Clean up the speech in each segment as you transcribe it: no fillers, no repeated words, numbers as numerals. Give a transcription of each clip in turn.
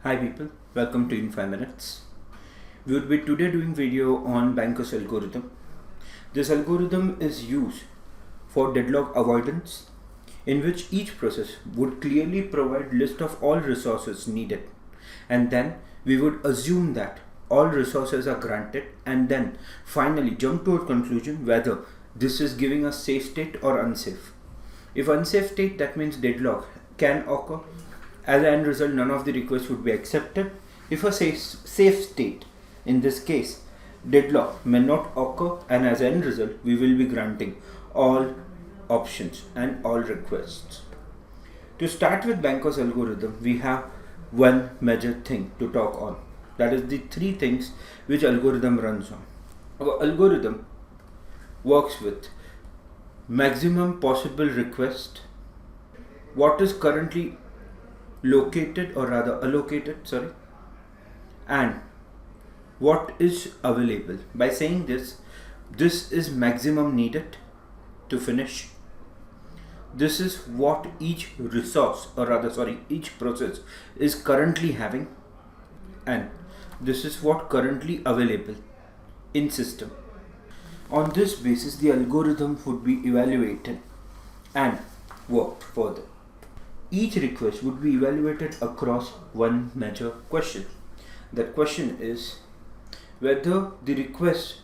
Hi people, welcome to In 5 Minutes. We would be today doing video on Banker's algorithm. This algorithm is used for deadlock avoidance, in which each process would clearly provide list of all resources needed, and then we would assume that all resources are granted and then finally jump to a conclusion whether this is giving us safe state or unsafe. If unsafe state, that means deadlock can occur. As an end result, none of the requests would be accepted. If a safe state, in this case, deadlock may not occur, and as an end result, we will be granting all options and all requests. To start with Banker's algorithm, we have one major thing to talk on. That is the three things which algorithm runs on. Our algorithm works with maximum possible request, what is currently allocated, and what is available. By saying this is maximum needed to finish. This is what each each process is currently having, and this is what currently available in system. On this basis, the algorithm would be evaluated and worked further. Each request would be evaluated across one major question. That question is whether the request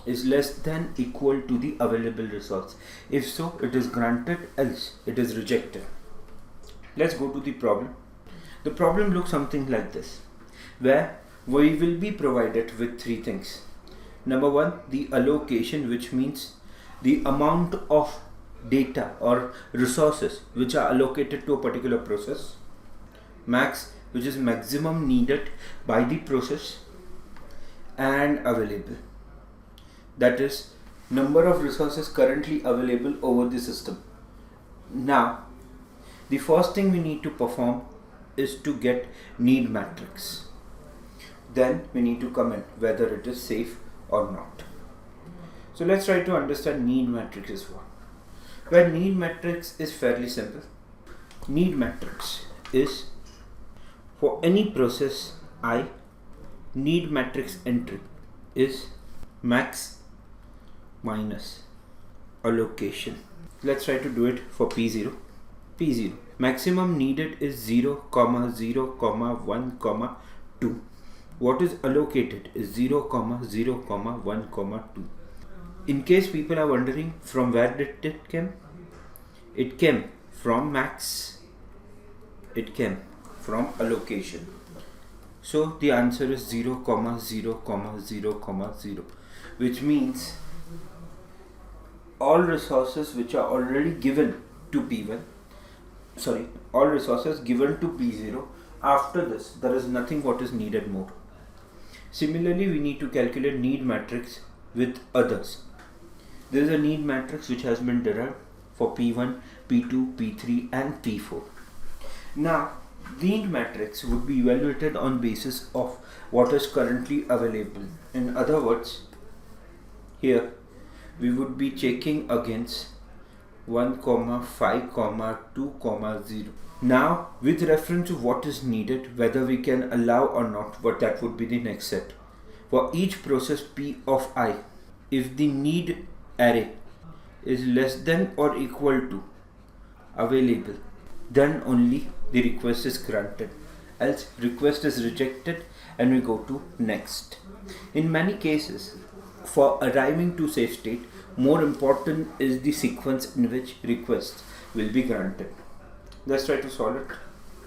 is less than equal to the available resource. If so, it is granted, else it is rejected. Let's go to the problem. The problem looks something like this, where we will be provided with three things. Number one, the allocation, which means the amount of data or resources which are allocated to a particular process. Max, which is maximum needed by the process, and available, that is number of resources currently available over the system. Now, the first thing we need to perform is to get need matrix. Then we need to comment whether it is safe or not. So let's try to understand need matrix is what. Well, need matrix is fairly simple. Need matrix is for any process I, need matrix entry is max minus allocation. Let's try to do it for P0. P0. Maximum needed is 0, 0, 1, 2. What is allocated is 0, 0, 1, 2. In case people are wondering from where did it came? It came from max. It came from allocation. So the answer is 0, 0, 0, 0, which means all resources which are already given to P1, all resources given to P0. After this, there is nothing what is needed more. Similarly, we need to calculate need matrix with others. There is a need matrix which has been derived for P1, P2, P3 and P4. Now, need matrix would be evaluated on basis of what is currently available. In other words, here we would be checking against 1, 5, 2, 0. Now, with reference to what is needed, whether we can allow or not, but that would be the next set. For each process P of I, if the need array is less than or equal to available, then only the request is granted, else request is rejected and we go to next. In many cases, for arriving to safe state, more important is the sequence in which requests will be granted. Let's try to solve it.